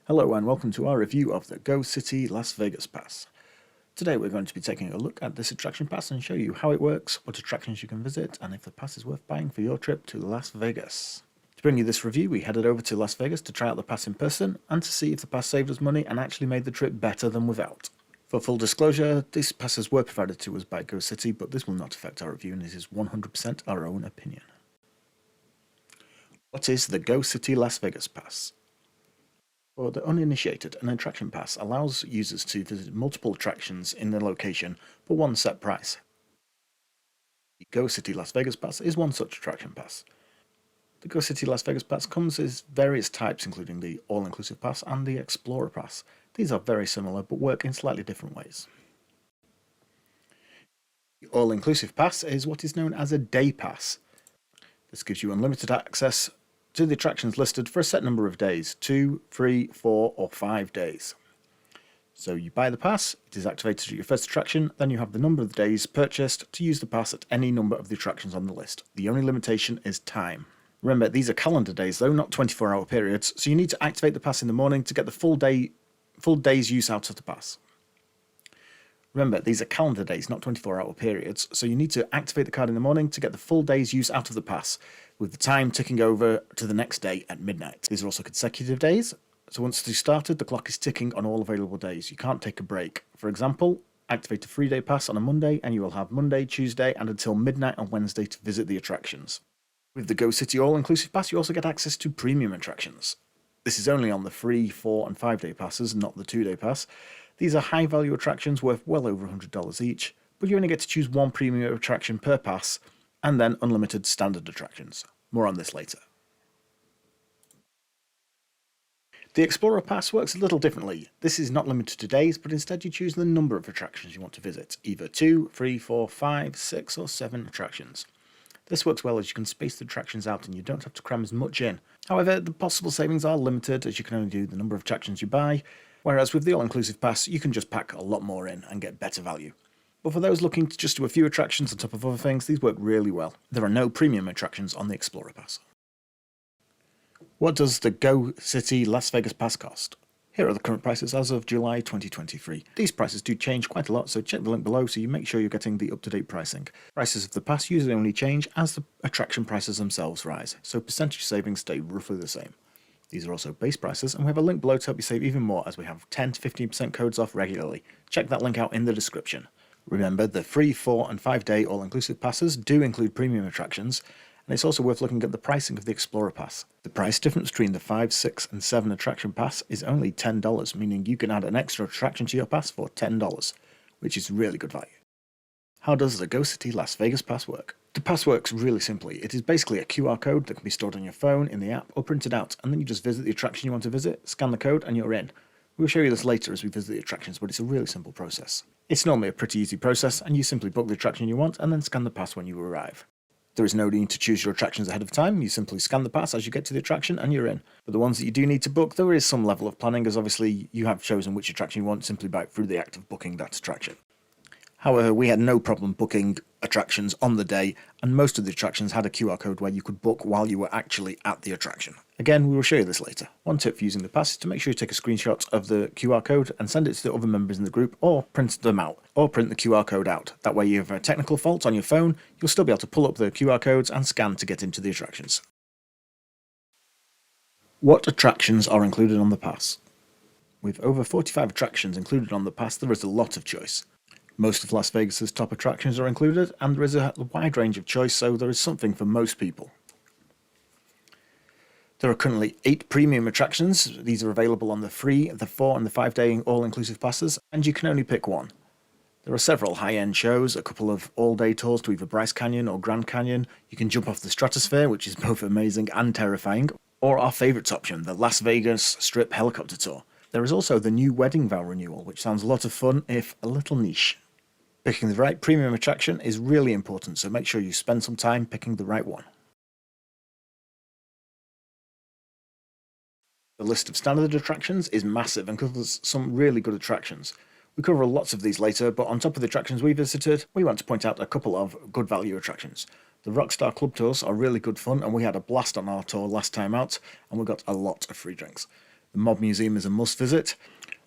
Hello and welcome to our review of the Go City Las Vegas Pass. Today we're going to be taking a look at this attraction pass and show you how it works, what attractions you can visit, and if the pass is worth buying for your trip to Las Vegas. To bring you this review, we headed over to Las Vegas to try out the pass in person and to see if the pass saved us money and actually made the trip better than without. For full disclosure, these passes were provided to us by Go City, but this will not affect our review and it is 100% our own opinion. What is the Go City Las Vegas Pass? For the uninitiated, an attraction pass allows users to visit multiple attractions in the location for one set price. The Go City Las Vegas Pass is one such attraction pass. The Go City Las Vegas Pass comes in various types, including the All-Inclusive Pass and the Explorer Pass. These are very similar but work in slightly different ways. The All-Inclusive Pass is what is known as a day pass. This gives you unlimited access to the attractions listed for a set number of days, 2, 3, 4 or 5 days. So you buy the pass, it is activated at your first attraction, then you have the number of days purchased to use the pass at any number of the attractions on the list. The only limitation is time. Remember, these are calendar days though, not 24-hour periods, so you need to activate the pass in the morning to get the full day's use out of the pass. Remember, these are calendar days, not 24-hour periods, so you need to activate the card in the morning to get the full day's use out of the pass, with the time ticking over to the next day at midnight. These are also consecutive days, so once you started, the clock is ticking on all available days. You can't take a break. For example, activate a 3-day pass on a Monday, and you will have Monday, Tuesday, and until midnight on Wednesday to visit the attractions. With the Go City All-Inclusive Pass, you also get access to premium attractions. This is only on the 3, 4, and 5-day passes, not the 2-day pass. These are high-value attractions worth well over $100 each, but you only get to choose one premium attraction per pass, and then unlimited standard attractions. More on this later. The Explorer Pass works a little differently. This is not limited to days, but instead you choose the number of attractions you want to visit, either 2, 3, 4, 5, 6 or 7 attractions. This works well as you can space the attractions out and you don't have to cram as much in. However, the possible savings are limited as you can only do the number of attractions you buy, whereas with the All-Inclusive Pass you can just pack a lot more in and get better value. But for those looking to just do a few attractions on top of other things, these work really well. There are no premium attractions on the Explorer Pass. What does the Go City Las Vegas Pass cost? Here are the current prices as of July 2023. These prices do change quite a lot, so check the link below so you make sure you're getting the up-to-date pricing. Prices of the pass usually only change as the attraction prices themselves rise, so percentage savings stay roughly the same. These are also base prices, and we have a link below to help you save even more as we have 10 to 15% codes off regularly. Check that link out in the description. Remember, the 3, 4 and 5-day all-inclusive passes do include premium attractions, and it's also worth looking at the pricing of the Explorer Pass. The price difference between the 5, 6 and 7 attraction pass is only $10, meaning you can add an extra attraction to your pass for $10, which is really good value. How does the Go City Las Vegas Pass work? The pass works really simply. It is basically a QR code that can be stored on your phone, in the app, or printed out, and then you just visit the attraction you want to visit, scan the code, and you're in. We'll show you this later as we visit the attractions, but it's a really simple process. It's normally a pretty easy process, and you simply book the attraction you want and then scan the pass when you arrive. There is no need to choose your attractions ahead of time. You simply scan the pass as you get to the attraction and you're in. For the ones that you do need to book, there is some level of planning, as obviously you have chosen which attraction you want simply by through the act of booking that attraction. However, we had no problem booking attractions on the day, and most of the attractions had a QR code where you could book while you were actually at the attraction. Again, we will show you this later. One tip for using the pass is to make sure you take a screenshot of the QR code and send it to the other members in the group, or print them out, or print the QR code out. That way, if you have a technical fault on your phone, you'll still be able to pull up the QR codes and scan to get into the attractions. What attractions are included on the pass? With over 45 attractions included on the pass, there is a lot of choice. Most of Las Vegas's top attractions are included, and there is a wide range of choice, so there is something for most people. There are currently 8 premium attractions. These are available on the 3, the 4 and the 5-day all-inclusive passes, and you can only pick one. There are several high-end shows, a couple of all-day tours to either Bryce Canyon or Grand Canyon. You can jump off the Stratosphere, which is both amazing and terrifying, or our favourite option, the Las Vegas Strip Helicopter Tour. There is also the new wedding vow renewal, which sounds a lot of fun, if a little niche. Picking the right premium attraction is really important, so make sure you spend some time picking the right one. The list of standard attractions is massive and covers some really good attractions. We cover lots of these later, but on top of the attractions we visited, we want to point out a couple of good value attractions. The Rockstar Club tours are really good fun, and we had a blast on our tour last time out, and we got a lot of free drinks. The Mob Museum is a must visit.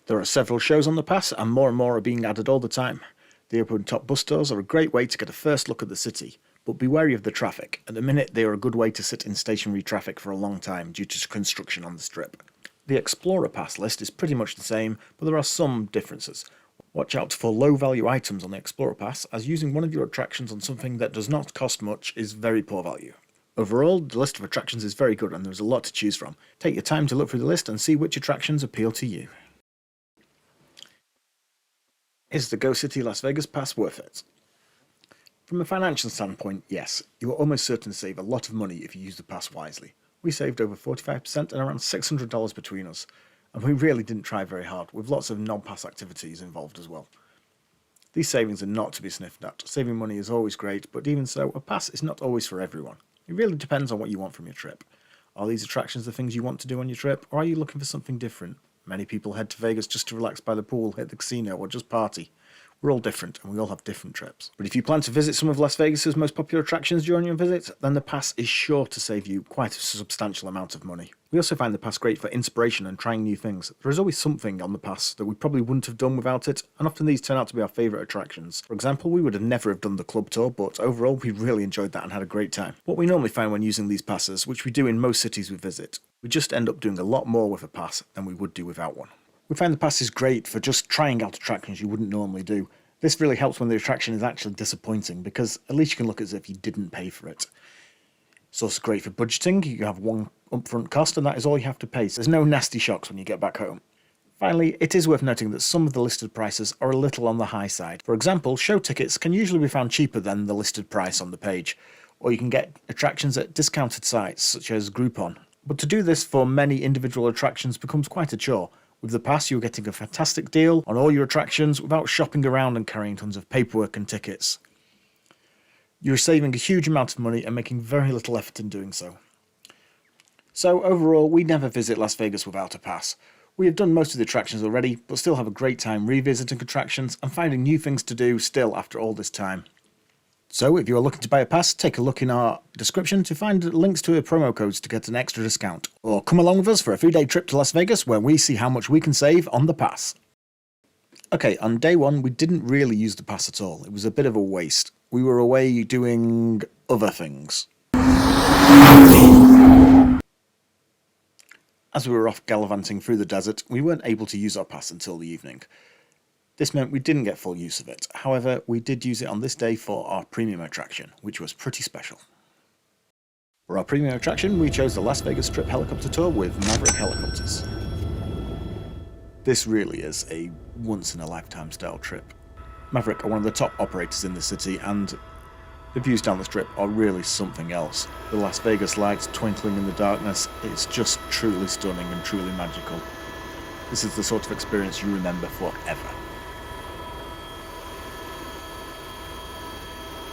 There are several shows on the pass, and more are being added all the time. The open-top bus tours are a great way to get a first look at the city, but be wary of the traffic. At the minute, they are a good way to sit in stationary traffic for a long time due to construction on the strip. The Explorer Pass list is pretty much the same, but there are some differences. Watch out for low-value items on the Explorer Pass, as using one of your attractions on something that does not cost much is very poor value. Overall, the list of attractions is very good and there's a lot to choose from. Take your time to look through the list and see which attractions appeal to you. Is the Go City Las Vegas Pass worth it? From a financial standpoint, yes. You are almost certain to save a lot of money if you use the pass wisely. We saved over 45% and around $600 between us, and we really didn't try very hard, with lots of non-pass activities involved as well. These savings are not to be sniffed at. Saving money is always great, but even so, a pass is not always for everyone. It really depends on what you want from your trip. Are these attractions the things you want to do on your trip, or are you looking for something different? Many people head to Vegas just to relax by the pool, hit the casino, or just party. We're all different, and we all have different trips. But if you plan to visit some of Las Vegas's most popular attractions during your visit, then the pass is sure to save you quite a substantial amount of money. We also find the pass great for inspiration and trying new things. There is always something on the pass that we probably wouldn't have done without it, and often these turn out to be our favourite attractions. For example, we would have never have done the club tour, but overall we really enjoyed that and had a great time. What we normally find when using these passes, which we do in most cities we visit, we just end up doing a lot more with a pass than we would do without one. We find the pass is great for just trying out attractions you wouldn't normally do. This really helps when the attraction is actually disappointing, because at least you can look as if you didn't pay for it. It's also great for budgeting. You have one upfront cost and that is all you have to pay, so there's no nasty shocks when you get back home. Finally, it is worth noting that some of the listed prices are a little on the high side. For example, show tickets can usually be found cheaper than the listed price on the page, or you can get attractions at discounted sites such as Groupon. But to do this for many individual attractions becomes quite a chore. With the pass, you're getting a fantastic deal on all your attractions without shopping around and carrying tons of paperwork and tickets. You're saving a huge amount of money and making very little effort in doing so. So overall, we never visit Las Vegas without a pass. We have done most of the attractions already, but still have a great time revisiting attractions and finding new things to do still after all this time. So if you are looking to buy a pass, take a look in our description to find links to promo codes to get an extra discount. Or come along with us for a 3-day trip to Las Vegas where we see how much we can save on the pass. Okay, on day one we didn't really use the pass at all. It was a bit of a waste. We were away doing other things. As we were off gallivanting through the desert, we weren't able to use our pass until the evening. This meant we didn't get full use of it. However, we did use it on this day for our premium attraction, which was pretty special. For our premium attraction, we chose the Las Vegas Strip helicopter tour with Maverick helicopters. This really is a once-in-a-lifetime style trip. Maverick are one of the top operators in the city, and the views down the strip are really something else. The Las Vegas lights twinkling in the darkness, it's just truly stunning and truly magical. This is the sort of experience you remember forever.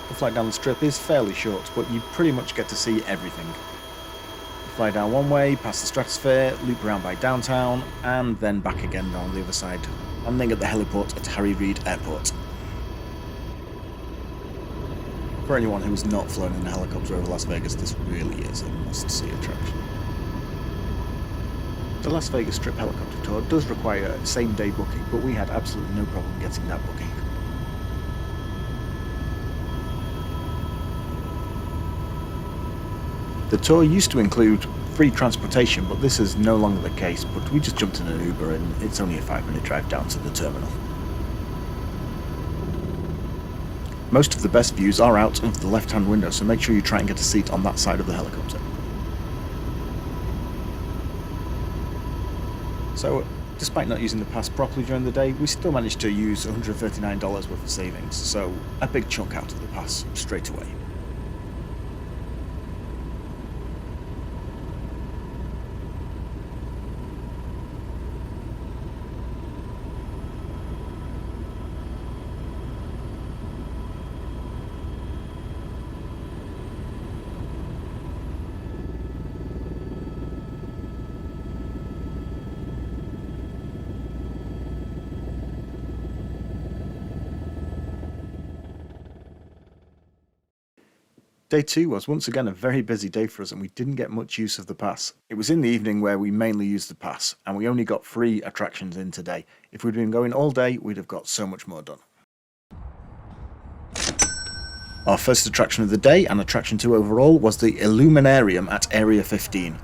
The flight down the strip is fairly short, but you pretty much get to see everything. You fly down one way, past the stratosphere, loop around by downtown, and then back again down the other side, landing at the heliport at Harry Reid Airport. For anyone who has not flown in a helicopter over Las Vegas, this really is a must-see attraction. The Las Vegas Strip helicopter tour does require a same-day booking, but we had absolutely no problem getting that booking. The tour used to include free transportation, but this is no longer the case, but we just jumped in an Uber and it's only a 5-minute drive down to the terminal. Most of the best views are out of the left-hand window, so make sure you try and get a seat on that side of the helicopter. So, despite not using the pass properly during the day, we still managed to use $139 worth of savings, so a big chunk out of the pass straight away. Day 2 was once again a very busy day for us and we didn't get much use of the pass. It was in the evening where we mainly used the pass and we only got 3 attractions in today. If we'd been going all day, we'd have got so much more done. Our first attraction of the day, and attraction 2 overall, was the Illuminarium at Area 15.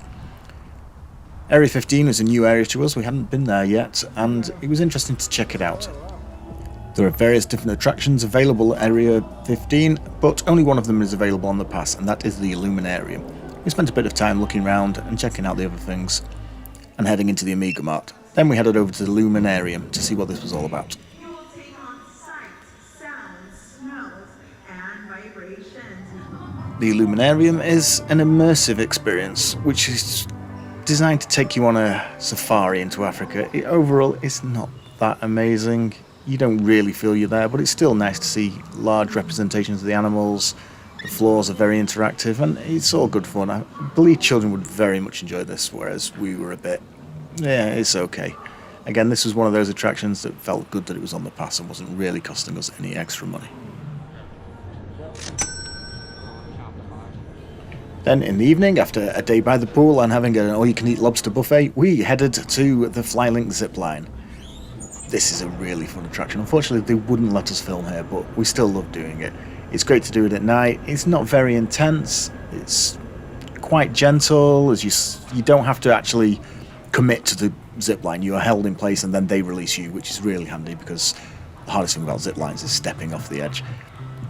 Area 15 was a new area to us, we hadn't been there yet, and it was interesting to check it out. There are various different attractions available at Area 15, but only one of them is available on the pass, and that is the Illuminarium. We spent a bit of time looking around and checking out the other things, and heading into the Amiga Mart. Then we headed over to the Illuminarium to see what this was all about. The Illuminarium is an immersive experience, which is designed to take you on a safari into Africa. Overall, it's not that amazing. You don't really feel you're there, but it's still nice to see large representations of the animals. The floors are very interactive, and it's all good fun. I believe children would very much enjoy this, whereas we were a bit, yeah, it's okay. Again, this was one of those attractions that felt good that it was on the pass and wasn't really costing us any extra money. Then in the evening, after a day by the pool and having an all-you-can-eat lobster buffet, we headed to the Flylink zipline. This is a really fun attraction. Unfortunately, they wouldn't let us film here, but we still love doing it. It's great to do it at night. It's not very intense. It's quite gentle, as you don't have to actually commit to the zipline. You are held in place and then they release you, which is really handy because the hardest thing about ziplines is stepping off the edge.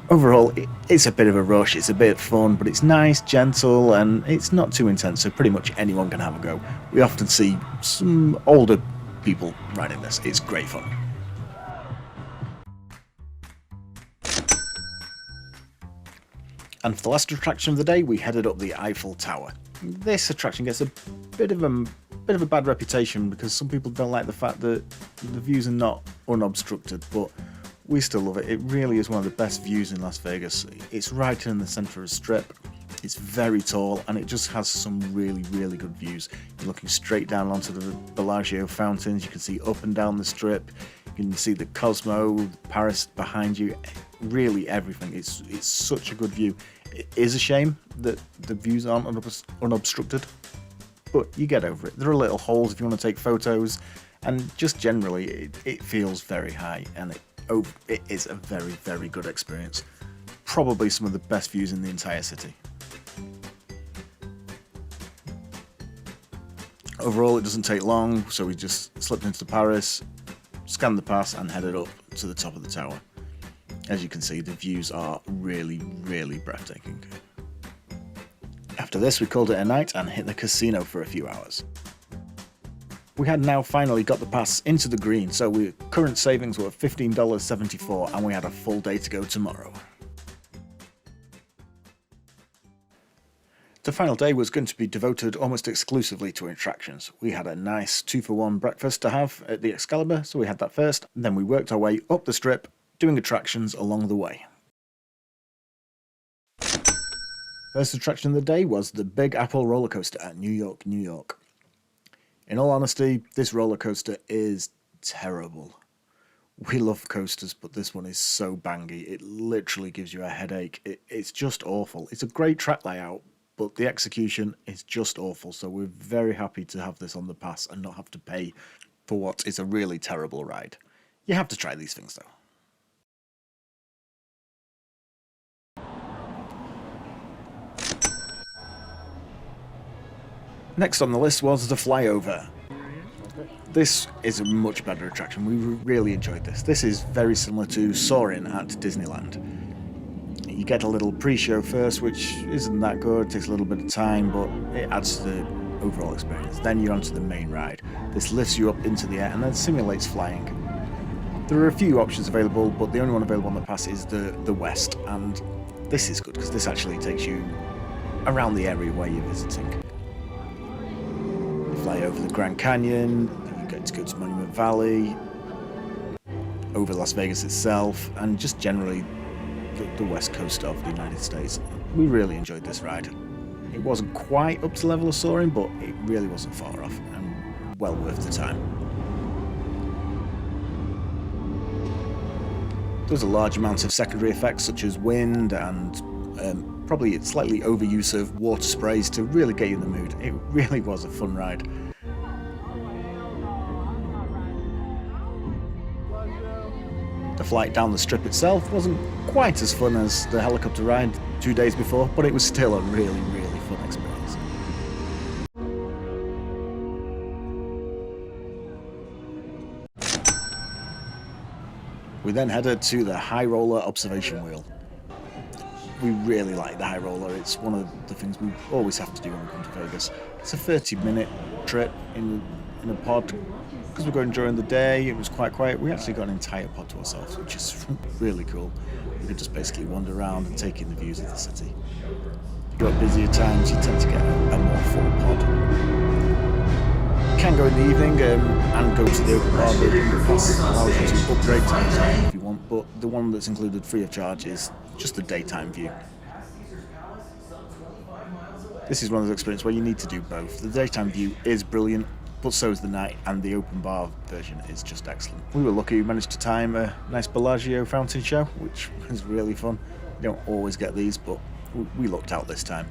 Overall, it's a bit of a rush, it's a bit fun, but it's nice, gentle, and it's not too intense, so pretty much anyone can have a go. We often see some older people riding this. It's great fun. And for the last attraction of the day, we headed up the Eiffel Tower. This attraction gets a bit of a bad reputation because some people don't like the fact that the views are not unobstructed, but we still love it. It really is one of the best views in Las Vegas. It's right in the center of the strip. It's very tall and it just has some really, really good views. You're looking straight down onto the Bellagio fountains. You can see up and down the strip. You can see the Cosmo, Paris behind you. Really everything. It's such a good view. It is a shame that the views aren't unobstructed, but you get over it. There are little holes if you want to take photos, and just generally it feels very high, and it is a very, very good experience. Probably some of the best views in the entire city. Overall, it doesn't take long, so we just slipped into Paris, scanned the pass, and headed up to the top of the tower. As you can see, the views are really, really breathtaking. After this, we called it a night and hit the casino for a few hours. We had now finally got the pass into the green, so current savings were $15.74 and we had a full day to go tomorrow. The final day was going to be devoted almost exclusively to attractions. We had a nice 2-for-1 breakfast to have at the Excalibur, so we had that first, and then we worked our way up the strip, doing attractions along the way. First attraction of the day was the Big Apple roller coaster at New York, New York. In all honesty, this roller coaster is terrible. We love coasters, but this one is so bangy. It literally gives you a headache. It's just awful. It's a great track layout, but the execution is just awful. So we're very happy to have this on the pass and not have to pay for what is a really terrible ride. You have to try these things though. Next on the list was the Flyover. This is a much better attraction. We really enjoyed this. This is very similar to Soarin' at Disneyland. You get a little pre-show first, which isn't that good. It takes a little bit of time, but it adds to the overall experience. Then you're onto the main ride. This lifts you up into the air and then simulates flying. There are a few options available, but the only one available on the pass is the West, and this is good because this actually takes you around the area where you're visiting. Fly over the Grand Canyon, you get to go to Monument Valley, over Las Vegas itself, and just generally the west coast of the United States. We really enjoyed this ride. It wasn't quite up to the level of Soarin', but it really wasn't far off, and well worth the time. There's a large amount of secondary effects such as wind and probably slightly overuse of water sprays to really get you in the mood. It really was a fun ride. The flight down the strip itself wasn't quite as fun as the helicopter ride 2 days before, but it was still a really, really fun experience. We then headed to the high roller observation wheel. We really like the high roller. It's one of the things we always have to do when we come to Vegas. It's a 30-minute trip in a pod. Because we're going during the day, it was quite quiet. We actually got an entire pod to ourselves, which is really cool. We could just basically wander around and take in the views of the city. If you've got busier times, you tend to get a more full pod. You can go in the evening and go to the open bar. The pass allows you to upgrade to the if you want, but the one that's included free of charge is just the daytime view. This is one of those experiences where you need to do both. The daytime view is brilliant, but so is the night, and the open bar version is just excellent. We were lucky we managed to time a nice Bellagio fountain show, which was really fun. You don't always get these, but we lucked out this time.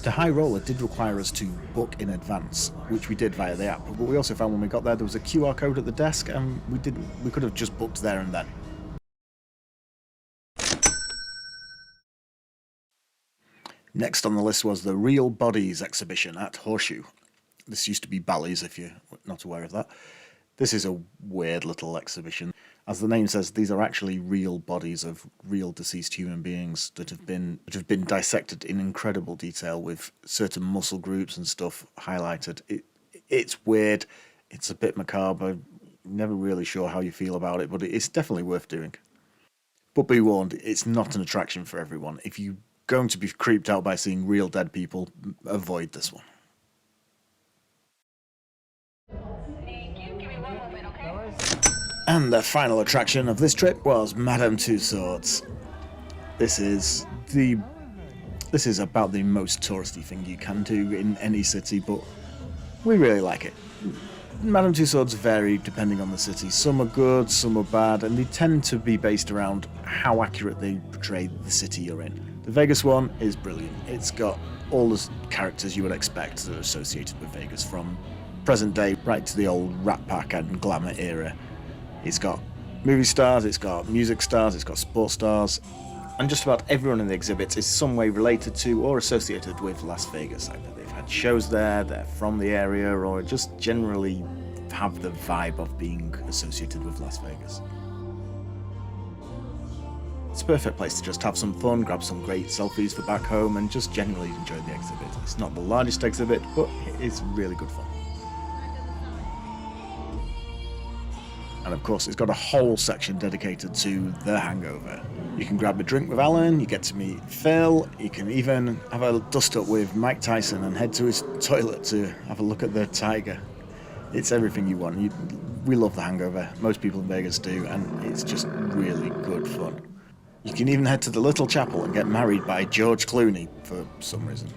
The high roller did require us to book in advance, which we did via the app, but we also found when we got there was a QR code at the desk, and we could have just booked there and then. Next on the list was the Real Bodies exhibition at Horseshoe. This used to be Bally's, if you're not aware of that. This is a weird little exhibition. As the name says, these are actually real bodies of real deceased human beings that have been dissected in incredible detail with certain muscle groups and stuff highlighted. It's weird. It's a bit macabre. I'm never really sure how you feel about it, but it's definitely worth doing. But be warned, it's not an attraction for everyone. If you're going to be creeped out by seeing real dead people, avoid this one. And the final attraction of this trip was Madame Tussauds. This is about the most touristy thing you can do in any city, but we really like it. Madame Tussauds vary depending on the city. Some are good, some are bad, and they tend to be based around how accurate they portray the city you're in. The Vegas one is brilliant. It's got all the characters you would expect that are associated with Vegas, from present day right to the old Rat Pack and glamour era. It's got movie stars, it's got music stars, it's got sports stars, and just about everyone in the exhibit is some way related to or associated with Las Vegas. Either they've had shows there, they're from the area, or just generally have the vibe of being associated with Las Vegas. It's a perfect place to just have some fun, grab some great selfies for back home, and just generally enjoy the exhibit. It's not the largest exhibit, but it is really good fun. And of course, it's got a whole section dedicated to The Hangover. You can grab a drink with Alan, you get to meet Phil, you can even have a dust up with Mike Tyson and head to his toilet to have a look at the tiger. It's everything you want. We love The Hangover, most people in Vegas do, and it's just really good fun. You can even head to the Little Chapel and get married by George Clooney for some reason.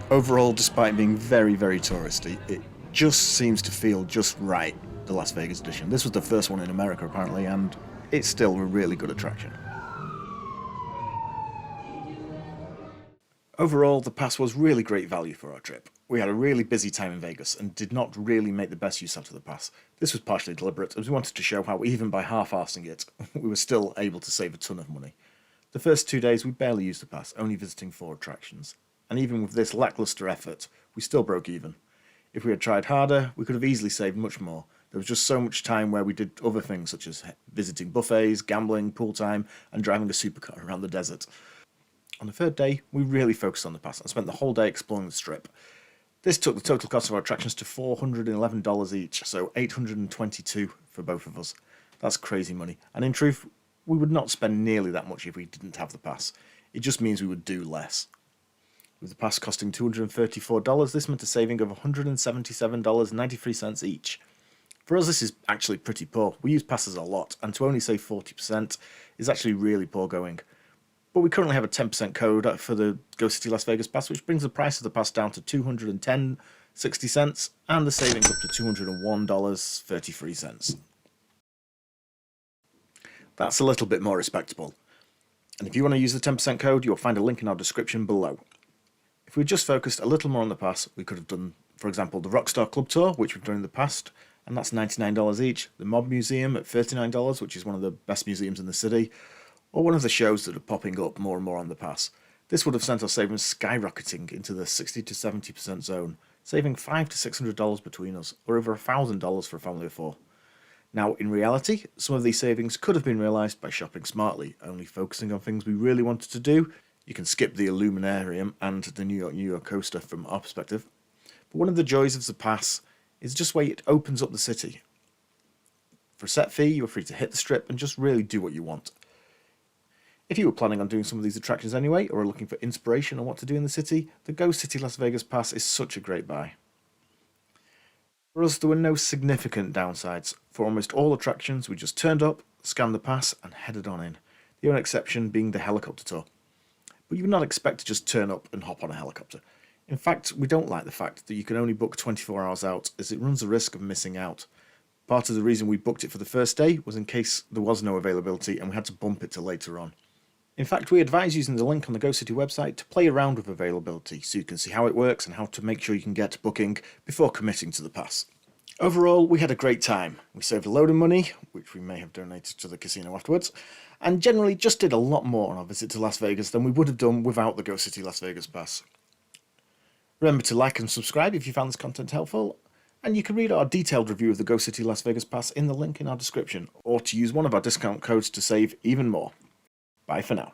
Overall, despite being very, very touristy, it just seems to feel just right, the Las Vegas edition. This was the first one in America, apparently, and it's still a really good attraction. Overall, the pass was really great value for our trip. We had a really busy time in Vegas and did not really make the best use out of the pass. This was partially deliberate, as we wanted to show how even by half-arsing it, we were still able to save a ton of money. The first 2 days we barely used the pass, only visiting 4 attractions. And even with this lackluster effort, we still broke even. If we had tried harder, we could have easily saved much more. There was just so much time where we did other things such as visiting buffets, gambling, pool time, and driving a supercar around the desert. On the third day, we really focused on the pass and spent the whole day exploring the strip. This took the total cost of our attractions to $411 each, so $822 for both of us. That's crazy money. And in truth, we would not spend nearly that much if we didn't have the pass. It just means we would do less. With the pass costing $234, this meant a saving of $177.93 each. For us, this is actually pretty poor. We use passes a lot, and to only save 40% is actually really poor going. But we currently have a 10% code for the Go City Las Vegas Pass, which brings the price of the pass down to $210.60 and the savings up to $201.33. That's a little bit more respectable. And if you want to use the 10% code, you'll find a link in our description below. If we just focused a little more on the pass, we could have done, for example, the Rockstar Club Tour, which we've done in the past, and that's $99 each, the Mob Museum at $39, which is one of the best museums in the city, or one of the shows that are popping up more and more on the pass. This would have sent our savings skyrocketing into the 60 to 70% zone, saving $500 to $600 between us, or over $1,000 for a family of four. Now, in reality, some of these savings could have been realised by shopping smartly, only focusing on things we really wanted to do. You can skip the Illuminarium and the New York coaster from our perspective. But one of the joys of the pass is just the way it opens up the city. For a set fee, you're free to hit the strip and just really do what you want. If you were planning on doing some of these attractions anyway, or are looking for inspiration on what to do in the city, the Go City Las Vegas Pass is such a great buy. For us, there were no significant downsides. For almost all attractions, we just turned up, scanned the pass, and headed on in. The only exception being the helicopter tour. But you would not expect to just turn up and hop on a helicopter. In fact, we don't like the fact that you can only book 24 hours out, as it runs the risk of missing out. Part of the reason we booked it for the first day was in case there was no availability and we had to bump it to later on. In fact, we advise using the link on the Go City website to play around with availability so you can see how it works and how to make sure you can get booking before committing to the pass. Overall, we had a great time. We saved a load of money, which we may have donated to the casino afterwards, and generally just did a lot more on our visit to Las Vegas than we would have done without the Go City Las Vegas Pass. Remember to like and subscribe if you found this content helpful, and you can read our detailed review of the Go City Las Vegas Pass in the link in our description, or to use one of our discount codes to save even more. Bye for now.